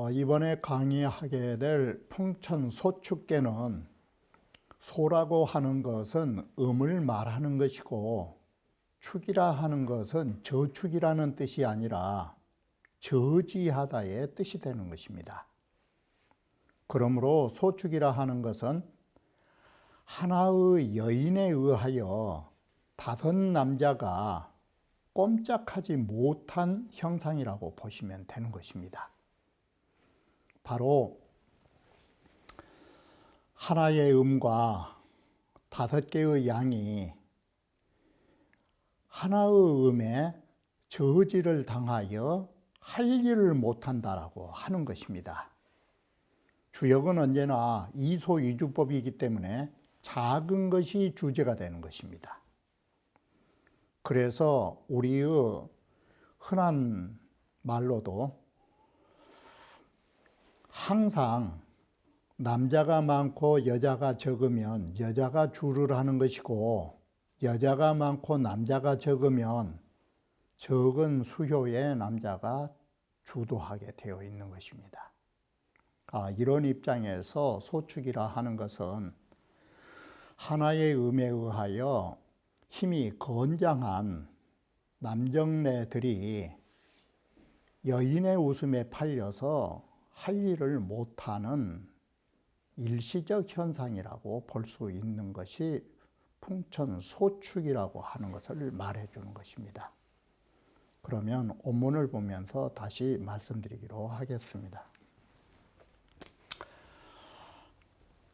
이번에 강의하게 될 풍천소축계는 소라고 하는 것은 음을 말하는 것이고 축이라 하는 것은 저축이라는 뜻이 아니라 저지하다의 뜻이 되는 것입니다. 그러므로 소축이라 하는 것은 하나의 여인에 의하여 다섯 남자가 꼼짝하지 못한 형상이라고 보시면 되는 것입니다. 바로 하나의 음과 다섯 개의 양이 하나의 음에 저지를 당하여 할 일을 못한다라고 하는 것입니다. 주역은 언제나 이소이주법이기 때문에 작은 것이 주제가 되는 것입니다. 그래서 우리의 흔한 말로도 항상 남자가 많고 여자가 적으면 여자가 주를 하는 것이고 여자가 많고 남자가 적으면 적은 수효의 남자가 주도하게 되어 있는 것입니다. 이런 입장에서 소축이라 하는 것은 하나의 음에 의하여 힘이 건장한 남정네들이 여인의 웃음에 팔려서 할 일을 못하는 일시적 현상이라고 볼 수 있는 것이 풍천소축이라고 하는 것을 말해주는 것입니다. 그러면 원문을 보면서 다시 말씀드리기로 하겠습니다.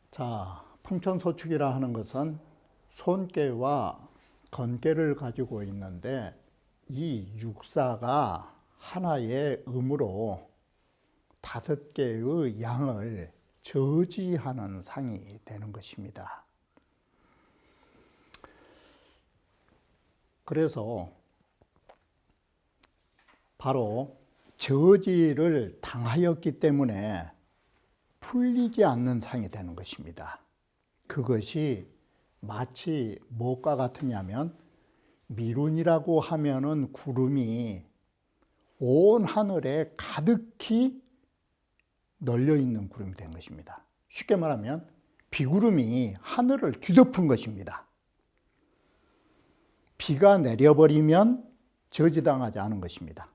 자, 풍천소축이라 하는 것은 손깨와 건깨를 가지고 있는데 이 육사가 하나의 음으로 다섯 개의 양을 저지하는 상이 되는 것입니다. 그래서 바로 저지를 당하였기 때문에 풀리지 않는 상이 되는 것입니다. 그것이 마치 무엇과 같으냐면 미룬이라고 하면은 구름이 온 하늘에 가득히 널려 있는 구름이 된 것입니다. 쉽게 말하면 비구름이 하늘을 뒤덮은 것입니다. 비가 내려버리면 저지당하지 않은 것입니다.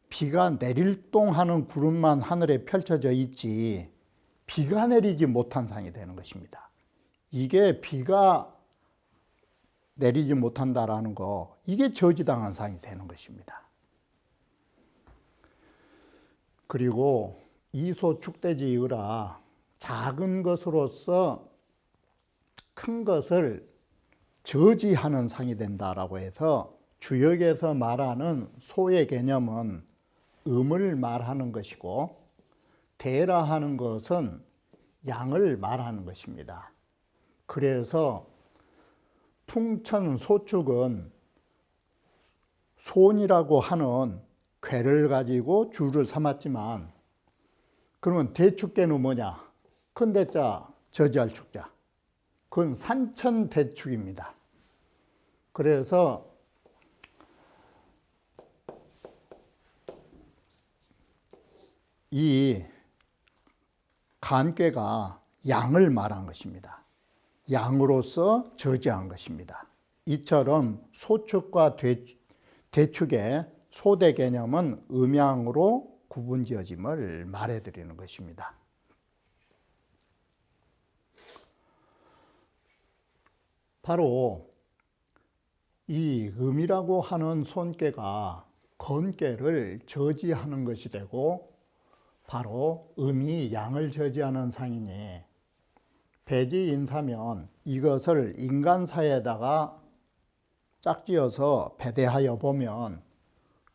비가 내릴 동하는 구름만 하늘에 펼쳐져 있지 비가 내리지 못한 상이 되는 것입니다. 이게 비가 내리지 못한다라는 거, 이게 저지당한 상이 되는 것입니다. 그리고 이소축대지의라 작은 것으로서 큰 것을 저지하는 상이 된다라고 해서 주역에서 말하는 소의 개념은 음을 말하는 것이고 대라 하는 것은 양을 말하는 것입니다. 그래서 풍천소축은 손이라고 하는 궤를 가지고 주를 삼았지만 그러면 대축계는 뭐냐? 큰 대자, 저지할 축자. 그건 산천대축입니다. 그래서 이 간괴가 양을 말한 것입니다. 양으로서 저지한 것입니다. 이처럼 소축과 대축의 소대 개념은 음양으로 구분지어짐을 말해드리는 것입니다. 바로 이 음이라고 하는 손괴가 건괴를 저지하는 것이 되고 바로 음이 양을 저지하는 상이니 배지인사면 이것을 인간사에다가 짝지어서 배대하여 보면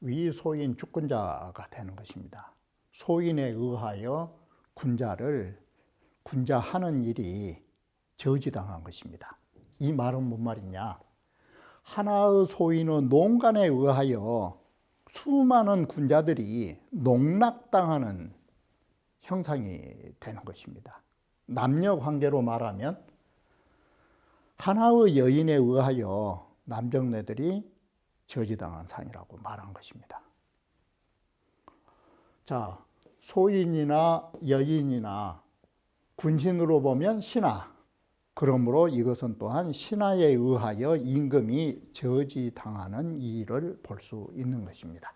위소인 주권자가 되는 것입니다. 소인에 의하여 군자하는 일이 저지당한 것입니다. 이 말은 뭔 말이냐? 하나의 소인의 농간에 의하여 수많은 군자들이 농락당하는 형상이 되는 것입니다. 남녀 관계로 말하면 하나의 여인에 의하여 남정네들이 저지당한 상이라고 말한 것입니다. 자, 소인이나 여인이나 군신으로 보면 신하. 그러므로 이것은 또한 신하에 의하여 임금이 저지당하는 일을 볼 수 있는 것입니다.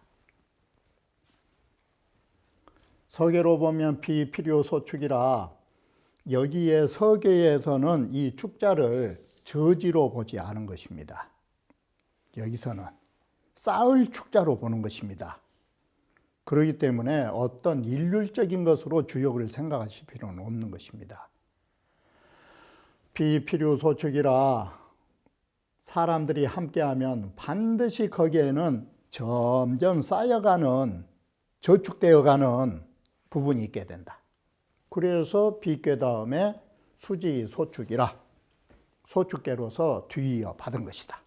서계로 보면 비필요 소축이라 여기에 서계에서는 이 축자를 저지로 보지 않은 것입니다. 여기서는 쌓을 축자로 보는 것입니다. 그렇기 때문에 어떤 일률적인 것으로 주역을 생각하실 필요는 없는 것입니다. 비필요 소축이라 사람들이 함께하면 반드시 거기에는 점점 쌓여가는 저축되어가는 부분이 있게 된다. 그래서 비괴 다음에 수지 소축이라 소축계로서 뒤이어 받은 것이다.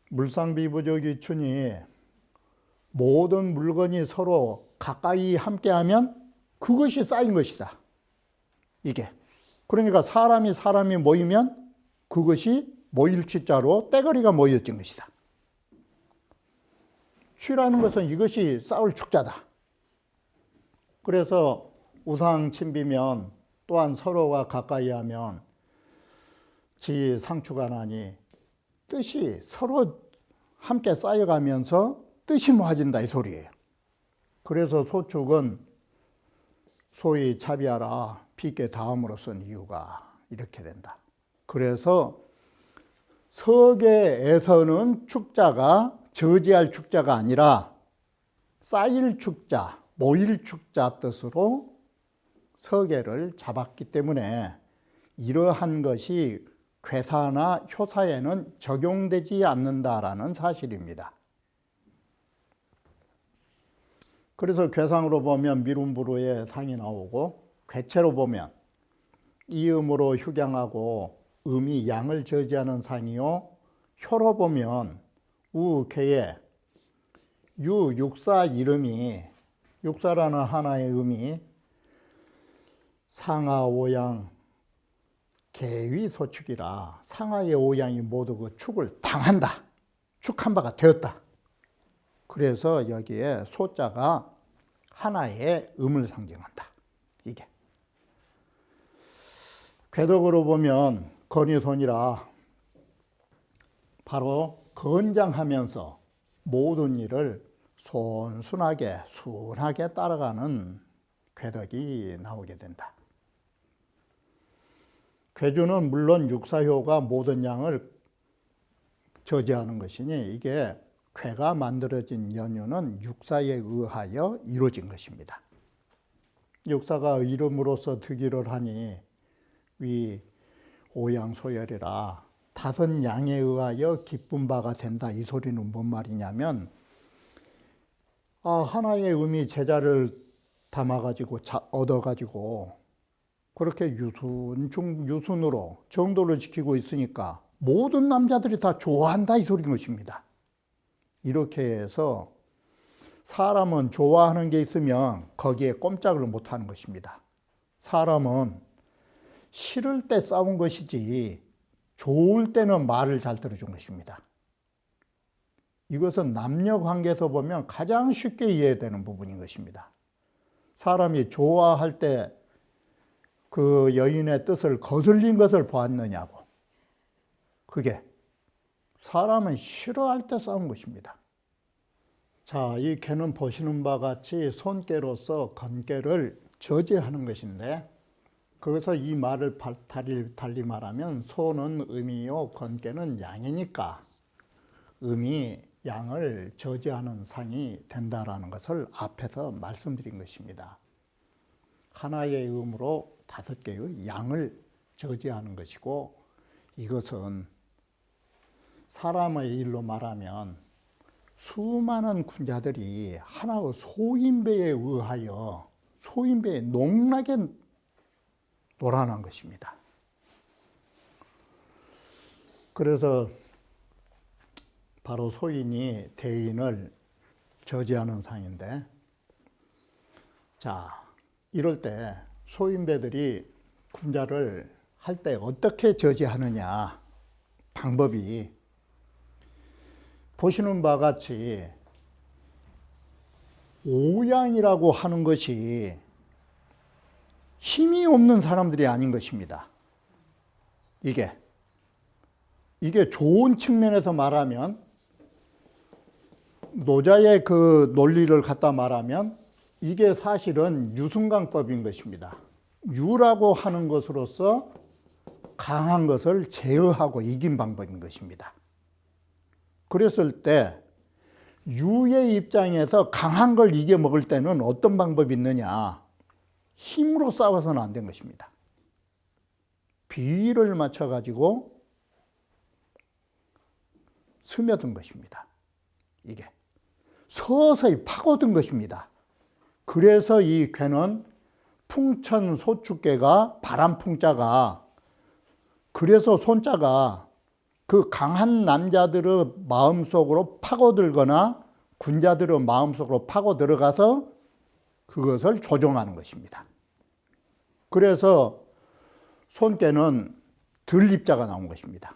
물상비부적이춘이 모든 물건이 서로 가까이 함께하면 그것이 쌓인 것이다. 이게. 그러니까 사람이 모이면 그것이 모일취자로 떼거리가 모여진 것이다. 취라는 것은 이것이 쌓을 축자다. 그래서 우상 침비면 또한 서로가 가까이 하면 지 상추가 나니 뜻이 서로 함께 쌓여가면서 뜻이 모아진다 이 소리예요. 그래서 소축은 소위 차비하라 비계 다음으로 쓴 이유가 이렇게 된다. 그래서 서계에서는 축자가 저지할 축자가 아니라 쌓일 축자, 모일 축자 뜻으로 서계를 잡았기 때문에 이러한 것이 괴사나 효사에는 적용되지 않는다라는 사실입니다. 그래서 괴상으로 보면 미룸부루의 상이 나오고 괴체로 보면 이음으로 휴경하고 음이 양을 저지하는 상이요, 효로 보면 우괴에 육사 이름이 육사라는 하나의 음이 상하 오양 계위 소축이라 상하의 오양이 모두 그 축을 당한다. 축한 바가 되었다. 그래서 여기에 소자가 하나의 음을 상징한다. 이게. 궤덕으로 보면 건의손이라 바로 건장하면서 모든 일을 손순하게 순하게 따라가는 궤덕이 나오게 된다. 궤주는 물론 육사효가 모든 양을 저지하는 것이니 이게 궤가 만들어진 연유는 육사에 의하여 이루어진 것입니다. 육사가 이름으로서 득의를 하니 위 오양소열이라 다섯 양에 의하여 기쁜 바가 된다. 이 소리는 뭔 말이냐면 하나의 음이 제자를 담아가지고 얻어가지고 그렇게 유순으로 정도를 지키고 있으니까 모든 남자들이 다 좋아한다 이 소리인 것입니다. 이렇게 해서 사람은 좋아하는 게 있으면 거기에 꼼짝을 못하는 것입니다. 사람은 싫을 때 싸운 것이지 좋을 때는 말을 잘 들어준 것입니다. 이것은 남녀 관계에서 보면 가장 쉽게 이해되는 부분인 것입니다. 사람이 좋아할 때 그 여인의 뜻을 거슬린 것을 보았느냐고. 그게 사람은 싫어할 때 싸운 것입니다. 자, 이 개는 보시는 바와 같이 손개로서 건개를 저지하는 것인데 그래서 이 말을 달리 말하면 소는 음이요 건개는 양이니까 음이 양을 저지하는 상이 된다라는 것을 앞에서 말씀드린 것입니다. 하나의 음으로 다섯 개의 양을 저지하는 것이고 이것은 사람의 일로 말하면 수많은 군자들이 하나의 소인배에 의하여 소인배의 농락에 놀아난 것입니다. 그래서 바로 소인이 대인을 저지하는 상인데, 자, 이럴 때 소인배들이 군자를 할 때 어떻게 저지하느냐 방법이 보시는 바와 같이 오양이라고 하는 것이 힘이 없는 사람들이 아닌 것입니다. 이게 좋은 측면에서 말하면, 노자의 그 논리를 갖다 말하면 이게 사실은 유승강법인 것입니다. 유라고 하는 것으로서 강한 것을 제어하고 이긴 방법인 것입니다. 그랬을 때 유의 입장에서 강한 걸 이겨 먹을 때는 어떤 방법이 있느냐? 힘으로 싸워서는 안 된 것입니다. 비위를 맞춰가지고 스며든 것입니다. 이게 서서히 파고든 것입니다. 그래서 이 괴는 풍천소축괴가 바람풍자가, 그래서 손자가 그 강한 남자들의 마음속으로 파고들거나 군자들의 마음속으로 파고 들어가서 그것을 조종하는 것입니다. 그래서 손괴는 들입자가 나온 것입니다.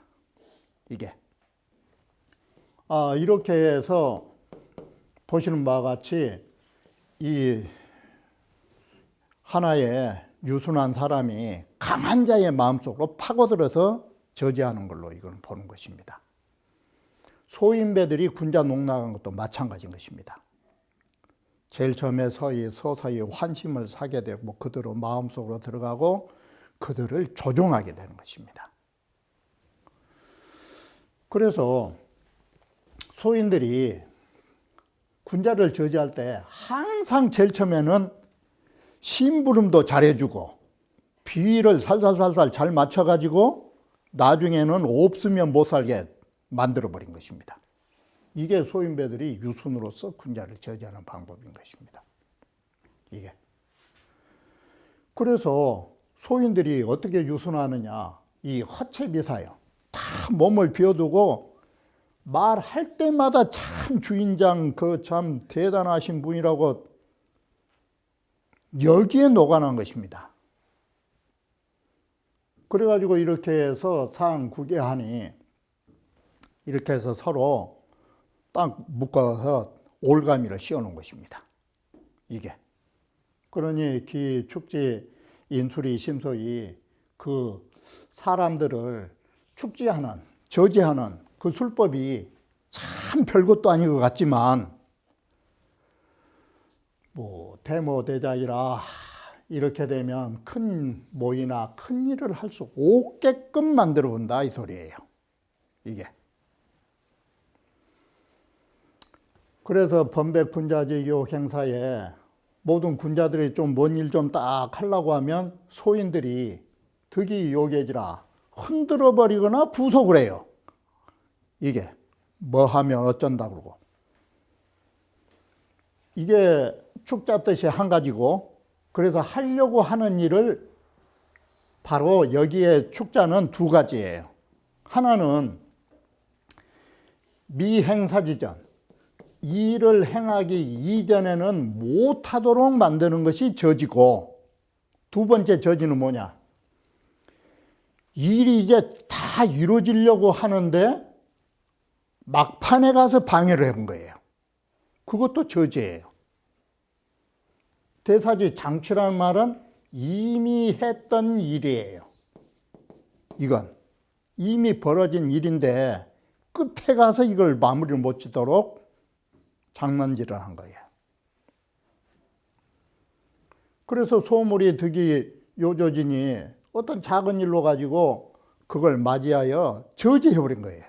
이게 이렇게 해서 보시는 바와 같이 이 하나의 유순한 사람이 강한 자의 마음속으로 파고들어서 저지하는 걸로 이건 보는 것입니다. 소인배들이 군자 농락한 것도 마찬가지인 것입니다. 제일 처음에 서서히 환심을 사게 되고 그들의 마음속으로 들어가고 그들을 조종하게 되는 것입니다. 그래서 소인들이 군자를 저지할 때 항상 제일 처음에는 심부름도 잘해주고 비위를 살살살살 잘 맞춰가지고 나중에는 없으면 못 살게 만들어버린 것입니다. 이게 소인배들이 유순으로서 군자를 저지하는 방법인 것입니다. 이게. 그래서 소인들이 어떻게 유순하느냐, 이 허체비사요. 다 몸을 비워두고 말할 때마다 참 주인장 그 참 대단하신 분이라고 여기에 녹아난 것입니다. 그래가지고 이렇게 해서 상구계하니 이렇게 해서 서로 딱 묶어서 올가미를 씌워놓은 것입니다. 이게. 그러니 기, 축지, 인수리, 심소이 그 사람들을 축지하는, 저지하는 그 술법이 참 별것도 아닌 것 같지만 뭐 대모대자이라 이렇게 되면 큰 모이나 큰 일을 할 수 없게끔 만들어 본다 이 소리예요. 이게. 그래서 범백 군자제교 행사에 모든 군자들이 좀 뭔 일 좀 딱 하려고 하면 소인들이 득이 요계지라 흔들어 버리거나 구속을 해요. 이게 뭐 하면 어쩐다 그러고. 이게 축자 뜻이 한 가지고, 그래서 하려고 하는 일을 바로 여기에 축자는 두 가지예요. 하나는 미행사지전, 일을 행하기 이전에는 못하도록 만드는 것이 저지고, 두 번째 저지는 뭐냐? 일이 이제 다 이루어지려고 하는데 막판에 가서 방해를 해본 거예요. 그것도 저지예요. 대사지 장치라는 말은 이미 했던 일이에요. 이건 이미 벌어진 일인데 끝에 가서 이걸 마무리를 못 짓도록 장난질을 한 거예요. 그래서 소물이 득이 요조진이 어떤 작은 일로 가지고 그걸 맞이하여 저지해버린 거예요.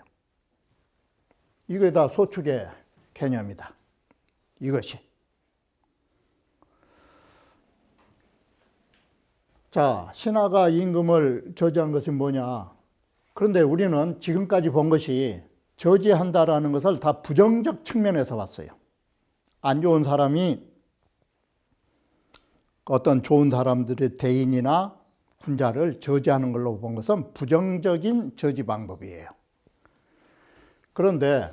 이게 다 소축의 개념이다. 이것이. 자, 신하가 임금을 저지한 것이 뭐냐? 그런데 우리는 지금까지 본 것이 저지한다라는 것을 다 부정적 측면에서 봤어요. 안 좋은 사람이 어떤 좋은 사람들의 대인이나 군자를 저지하는 걸로 본 것은 부정적인 저지 방법이에요. 그런데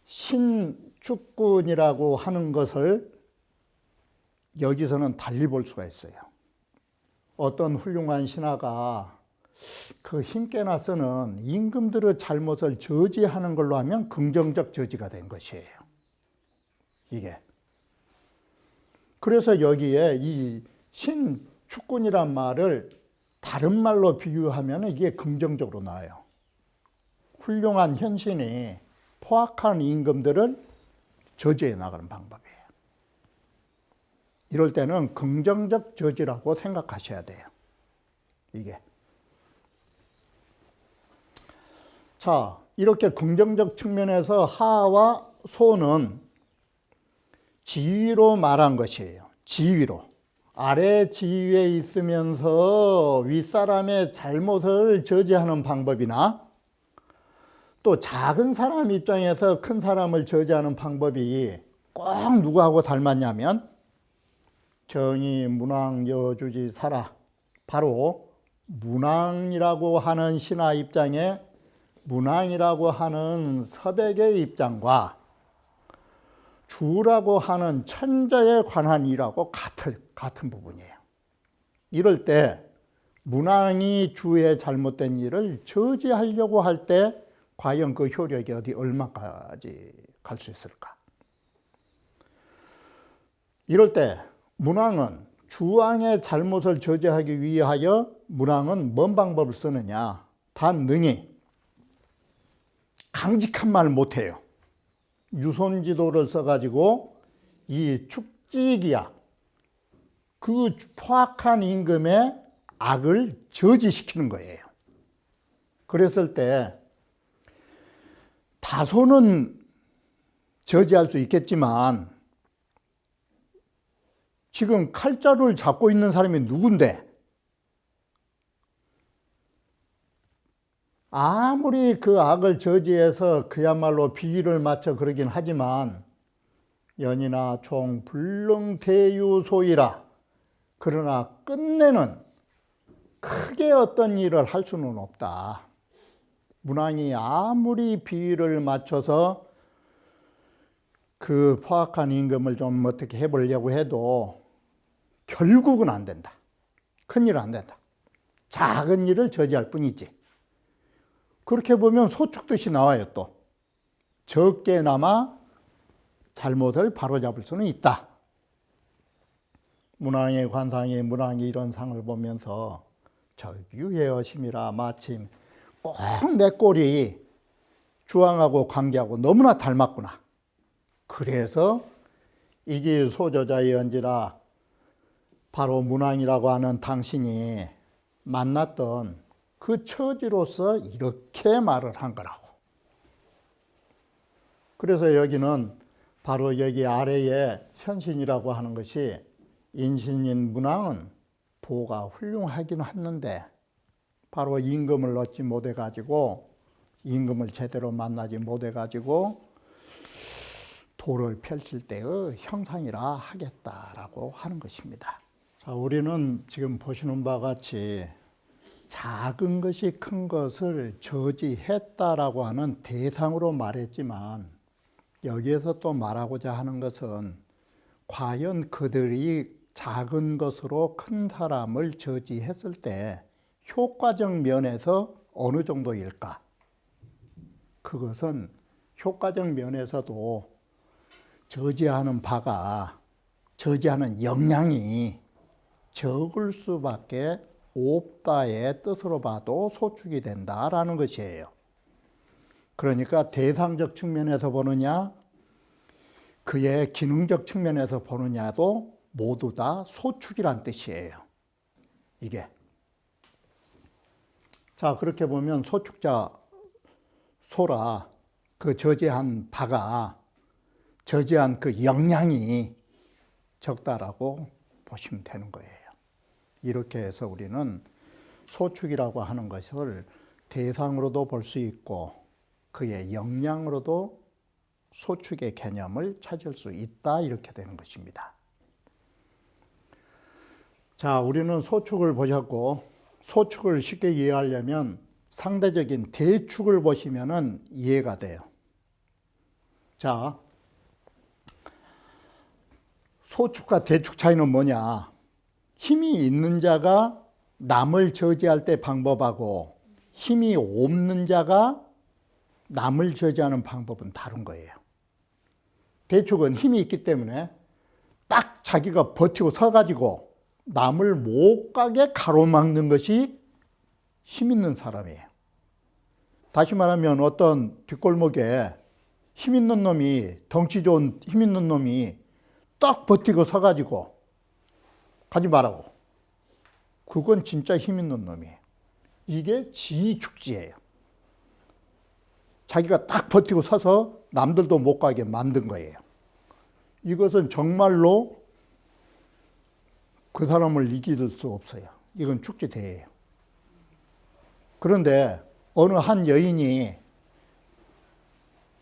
신축군이라고 하는 것을 여기서는 달리 볼 수가 있어요. 어떤 훌륭한 신하가 그 힘께나 쓰는 임금들의 잘못을 저지하는 걸로 하면 긍정적 저지가 된 것이에요. 이게. 그래서 여기에 이 신축군이란 말을 다른 말로 비유하면 이게 긍정적으로 나와요. 훌륭한 현신이 포악한 임금들을 저지해 나가는 방법이에요. 이럴 때는 긍정적 저지라고 생각하셔야 돼요. 이게. 자, 이렇게 긍정적 측면에서 하와 소는 지위로 말한 것이에요. 지위로. 아래 지위에 있으면서 윗사람의 잘못을 저지하는 방법이나 또 작은 사람 입장에서 큰 사람을 저지하는 방법이 꼭 누구하고 닮았냐면 정의, 문왕, 여주지, 사라. 바로 문왕이라고 하는 신하 입장에 문왕이라고 하는 서백의 입장과 주라고 하는 천자에 관한 일하고 같은 부분이에요. 이럴 때 문왕이 주의 잘못된 일을 저지하려고 할 때 과연 그 효력이 어디 얼마까지 갈 수 있을까? 이럴 때 문왕은 주왕의 잘못을 저지하기 위하여 문왕은 뭔 방법을 쓰느냐? 단 능히 강직한 말 못해요. 유손지도를 써가지고 이 축지기야 그 포악한 임금의 악을 저지시키는 거예요. 그랬을 때 다소는 저지할 수 있겠지만 지금 칼자루를 잡고 있는 사람이 누군데 아무리 그 악을 저지해서 그야말로 비위를 맞춰 그러긴 하지만 연이나 총 불능대유소이라 그러나 끝내는 크게 어떤 일을 할 수는 없다. 문왕이 아무리 비위를 맞춰서 그 포악한 임금을 좀 어떻게 해보려고 해도 결국은 안 된다. 큰일은 안 된다. 작은 일을 저지할 뿐이지. 그렇게 보면 소축듯이 나와요. 또 적게나마 잘못을 바로잡을 수는 있다. 문왕의 관상이 문왕이 이런 상을 보면서 저 유해여심이라 마침 꼭 내 꼴이 주왕하고 관계하고 너무나 닮았구나. 그래서 이게 소저자의언지라 바로 문왕이라고 하는 당신이 만났던 그 처지로서 이렇게 말을 한 거라고. 그래서 여기는 바로 여기 아래에 현신이라고 하는 것이 인신인 문왕은 도가 훌륭하긴 했는데 바로 임금을 얻지 못해가지고 임금을 제대로 만나지 못해가지고 도를 펼칠 때의 형상이라 하겠다라고 하는 것입니다. 자, 우리는 지금 보시는 바와 같이 작은 것이 큰 것을 저지했다라고 하는 대상으로 말했지만 여기에서 또 말하고자 하는 것은 과연 그들이 작은 것으로 큰 사람을 저지했을 때 효과적 면에서 어느 정도일까? 그것은 효과적 면에서도 저지하는 바가 저지하는 영향이 적을 수밖에 없다의 뜻으로 봐도 소축이 된다라는 것이에요. 그러니까 대상적 측면에서 보느냐 그의 기능적 측면에서 보느냐도 모두 다 소축이란 뜻이에요. 이게. 자, 그렇게 보면 소축자 소라 그 저지한 바가 저지한 그 영향이 적다라고 보시면 되는 거예요. 이렇게 해서 우리는 소축이라고 하는 것을 대상으로도 볼 수 있고 그의 영향으로도 소축의 개념을 찾을 수 있다 이렇게 되는 것입니다. 자, 우리는 소축을 보셨고 소축을 쉽게 이해하려면 상대적인 대축을 보시면은 이해가 돼요. 자, 소축과 대축 차이는 뭐냐? 힘이 있는 자가 남을 저지할 때 방법하고 힘이 없는 자가 남을 저지하는 방법은 다른 거예요. 대축은 힘이 있기 때문에 딱 자기가 버티고 서가지고 남을 못 가게 가로막는 것이 힘 있는 사람이에요. 다시 말하면 어떤 뒷골목에 힘 있는 놈이, 덩치 좋은 힘 있는 놈이 딱 버티고 서가지고 가지 말라고. 그건 진짜 힘 있는 놈이에요. 이게 지축지예요. 자기가 딱 버티고 서서 남들도 못 가게 만든 거예요. 이것은 정말로 그 사람을 이길 수 없어요. 이건 축지대예요. 그런데 어느 한 여인이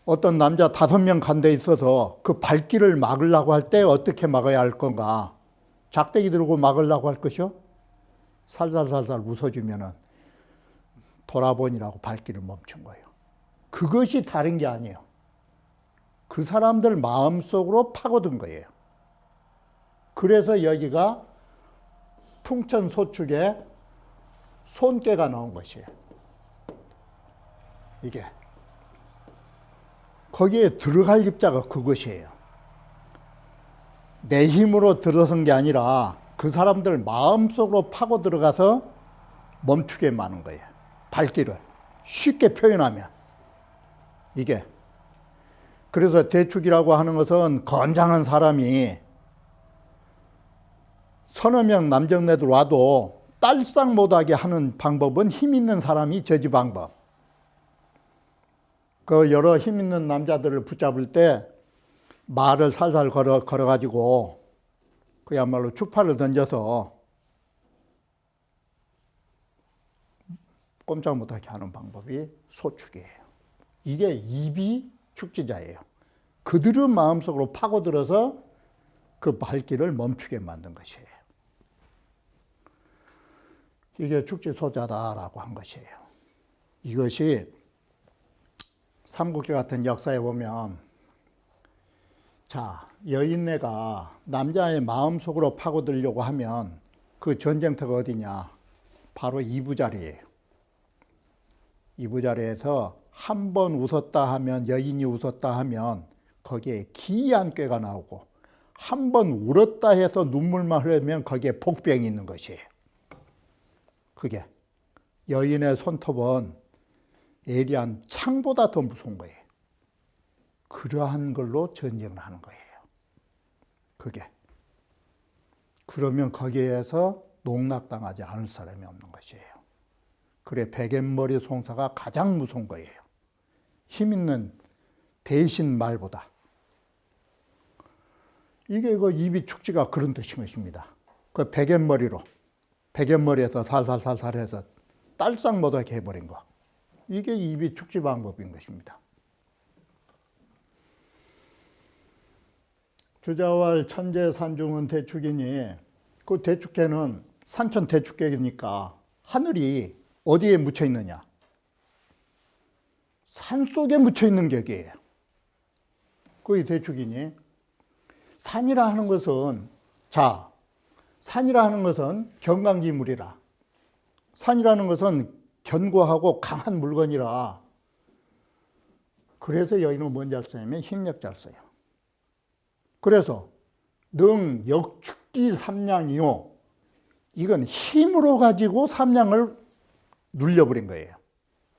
어떤 남자 5명 간 데 있어서 그 발길을 막으려고 할 때 어떻게 막아야 할 건가? 작대기 들고 막으려고 할 것이요? 살살살살 웃어주면은 돌아보니라고 발길을 멈춘 거예요. 그것이 다른 게 아니에요. 그 사람들 마음속으로 파고든 거예요. 그래서 여기가 풍천소축에 손깨가 나온 것이에요. 이게. 거기에 들어갈 입자가 그것이에요. 내 힘으로 들어선 게 아니라 그 사람들 마음속으로 파고 들어가서 멈추게 하는 거예요. 발길을. 쉽게 표현하면. 이게. 그래서 대축이라고 하는 것은 건장한 사람이 서너 명 남정네들 와도 딸상 못하게 하는 방법은 힘 있는 사람이 저지 방법. 그 여러 힘 있는 남자들을 붙잡을 때 말을 살살 걸어가지고 그야말로 추파를 던져서 꼼짝 못하게 하는 방법이 소축이에요. 이게 입이 축지자예요. 그들은 마음속으로 파고들어서 그 발길을 멈추게 만든 것이에요. 이게 축지소자다라고 한 것이에요. 이것이 삼국지 같은 역사에 보면 자, 여인네가 남자의 마음속으로 파고들려고 하면 그 전쟁터가 어디냐? 바로 이부자리예요. 이부자리에서 한 번 웃었다 하면, 여인이 웃었다 하면 거기에 기이한 꾀가 나오고 한 번 울었다 해서 눈물만 흐르면 거기에 복병이 있는 것이에요. 그게 여인의 손톱은 예리한 창보다 더 무서운 거예요. 그러한 걸로 전쟁을 하는 거예요. 그게. 그러면 거기에서 농락당하지 않을 사람이 없는 것이에요. 그래 백앤머리 송사가 가장 무서운 거예요. 힘 있는 대신 말보다. 이게 그 입이축지가 그런 뜻인 것입니다. 그 백앤머리로, 백앤머리에서 살살살살 해서 딸상 못하게 해버린 거. 이게 입이축지 방법인 것입니다. 주자왈 천재산중은 대축이니 그 대축계는 산천 대축계니까 하늘이 어디에 묻혀 있느냐? 산 속에 묻혀 있는 격이에요. 그게 대축이니 산이라 하는 것은 자, 산이라 하는 것은 경강지물이라. 산이라는 것은 견고하고 강한 물건이라. 그래서 여인은 뭔 잘 쓰냐면 힘력 잘 써요. 그래서 능 역축기 삼량이요. 이건 힘으로 가지고 삼량을 눌려버린 거예요.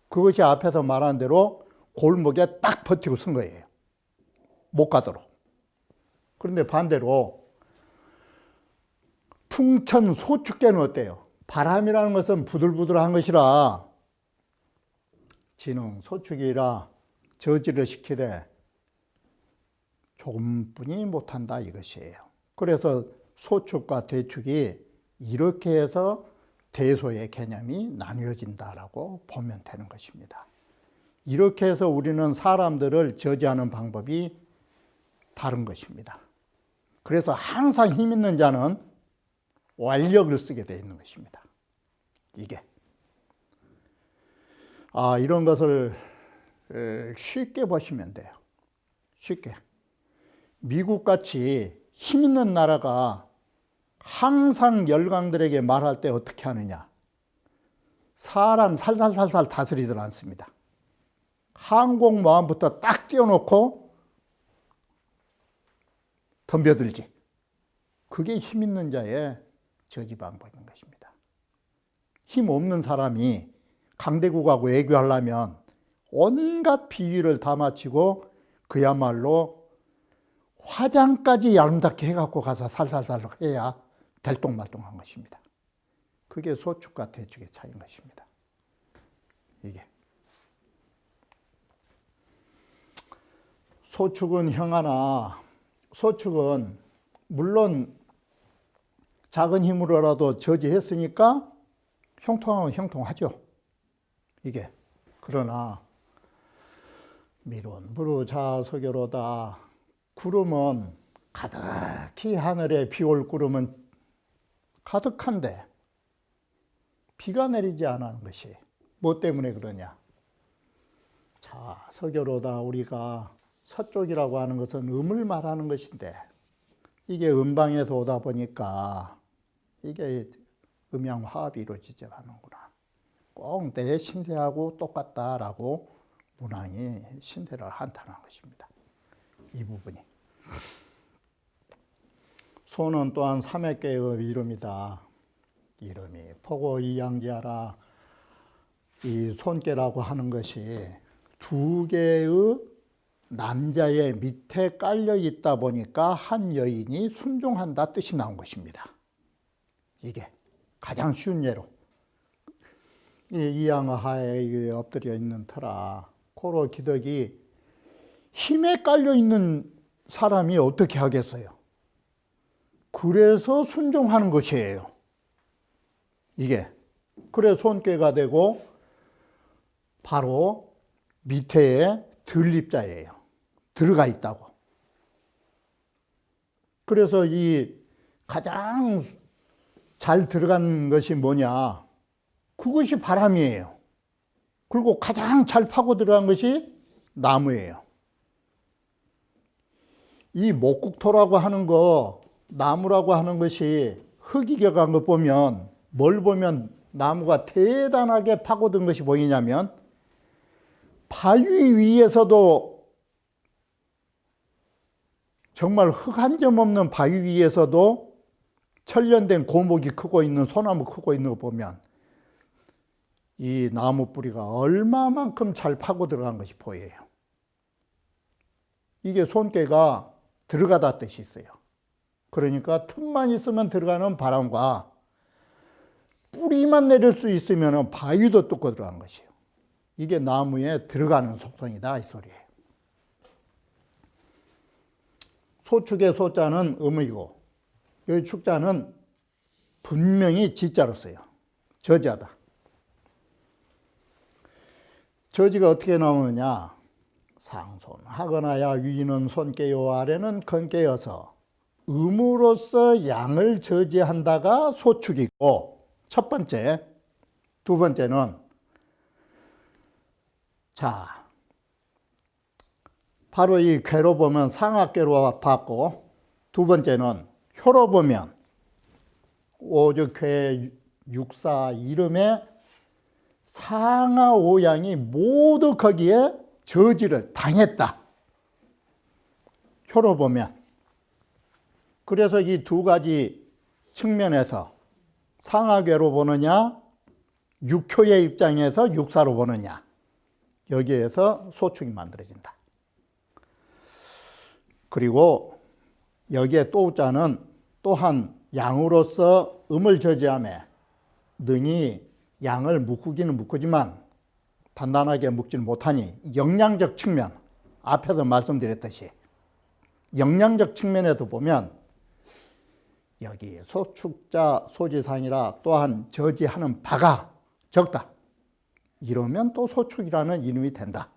그것이 앞에서 말한 대로 골목에 딱 버티고 쓴 거예요. 못 가도록. 그런데 반대로 풍천 소축계는 어때요? 바람이라는 것은 부들부들한 것이라 지능 소축이라 저지를 시키되 조금뿐이 못한다 이것이에요. 그래서 소축과 대축이 이렇게 해서 대소의 개념이 나뉘어진다라고 보면 되는 것입니다. 이렇게 해서 우리는 사람들을 저지하는 방법이 다른 것입니다. 그래서 항상 힘 있는 자는 완력을 쓰게 되어 있는 것입니다. 이게. 이런 것을 쉽게 보시면 돼요. 쉽게. 미국같이 힘 있는 나라가 항상 열강들에게 말할 때 어떻게 하느냐. 사람 살살살살 다스리질 않습니다. 항공모함부터 딱 띄워놓고 덤벼들지. 그게 힘 있는 자의 저지 방법인 것입니다. 힘 없는 사람이 강대국하고 외교하려면 온갖 비위를 다 마치고 그야말로 화장까지 아름답게 해갖고 가서 살살살 해야 될똥말똥한 것입니다. 그게 소축과 대축의 차이인 것입니다. 이게. 소축은 형하나, 소축은 물론 작은 힘으로라도 저지했으니까 형통하면 형통하죠. 이게. 그러나 미룬 부르자 서교로다. 구름은 가득히 하늘에 비 올 구름은 가득한데 비가 내리지 않은 것이 뭐 때문에 그러냐. 자, 서교로다. 우리가 서쪽이라고 하는 것은 음을 말하는 것인데 이게 음방에서 오다 보니까 이게 음양화합이 이루어지지 않는구나. 꼭 내 신세하고 똑같다라고 문왕이 신세를 한탄한 것입니다. 이 부분이. 소는 또한 삼액계의 이름이다. 이름이 포고 이양지하라. 이 손께라고 하는 것이 두 개의 남자의 밑에 깔려 있다 보니까 한 여인이 순종한다 뜻이 나온 것입니다. 이게 가장 쉬운 예로. 이 이양하에 엎드려 있는 터라. 코로 기덕이 힘에 깔려 있는 사람이 어떻게 하겠어요? 그래서 순종하는 것이에요. 이게. 그래 손괴가 되고 바로 밑에 들립자예요. 들어가 있다고. 그래서 이 가장 잘 들어간 것이 뭐냐? 그것이 바람이에요. 그리고 가장 잘 파고 들어간 것이 나무예요. 이 목국토라고 하는 거, 나무라고 하는 것이 흙이 격한 거 보면 뭘 보면 나무가 대단하게 파고든 것이 보이냐면 바위 위에서도 정말 흙 한 점 없는 바위 위에서도 천련된 고목이 크고 있는 소나무 크고 있는 거 보면 이 나무 뿌리가 얼마만큼 잘 파고 들어간 것이 보여요. 이게 손께가 들어가다 뜻이 있어요. 그러니까 틈만 있으면 들어가는 바람과 뿌리만 내릴 수 있으면 바위도 뚫고 들어간 것이에요. 이게 나무에 들어가는 속성이다 이 소리예요. 소축의 소자는 음이고 여기 축자는 분명히 지자로 써요. 저지하다. 저지가 어떻게 나오느냐. 상손하거나야 위는 손께요 아래는 건께여서 음으로써 양을 저지한다가 소축이고 첫 번째. 두 번째는 자 바로 이 괴로 보면 상하괴로 봤고 두 번째는 효로 보면 오죽괴 육사 이름에 상하 오양이 모두 거기에 저지를 당했다. 효로 보면. 그래서 이 두 가지 측면에서 상하괴로 보느냐 육효의 입장에서 육사로 보느냐 여기에서 소축이 만들어진다. 그리고 여기에 또자는 또한 양으로서 음을 저지하며 능히 양을 묶기는 묶지만 단단하게 묶지는 못하니 영양적 측면, 앞에서 말씀드렸듯이 영양적 측면에서 보면 여기 소축자 소지상이라 또한 저지하는 바가 적다. 이러면 또 소축이라는 이름이 된다.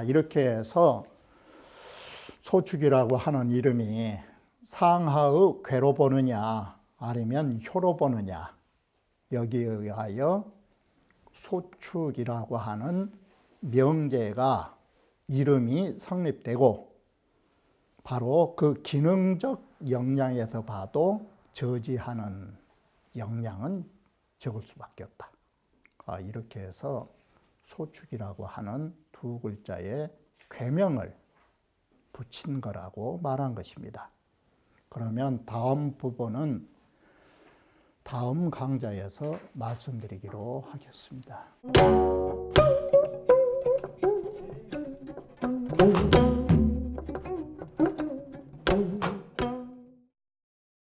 이렇게 해서 소축이라고 하는 이름이 상하의 괴로 보느냐 아니면 효로 보느냐 여기에 의하여 소축이라고 하는 명제가 이름이 성립되고 바로 그 기능적 역량에서 봐도 저지하는 역량은 적을 수밖에 없다. 이렇게 해서 소축이라고 하는 두 글자에 괴명을 붙인 거라고 말한 것입니다. 그러면 다음 부분은 다음 강좌에서 말씀드리기로 하겠습니다.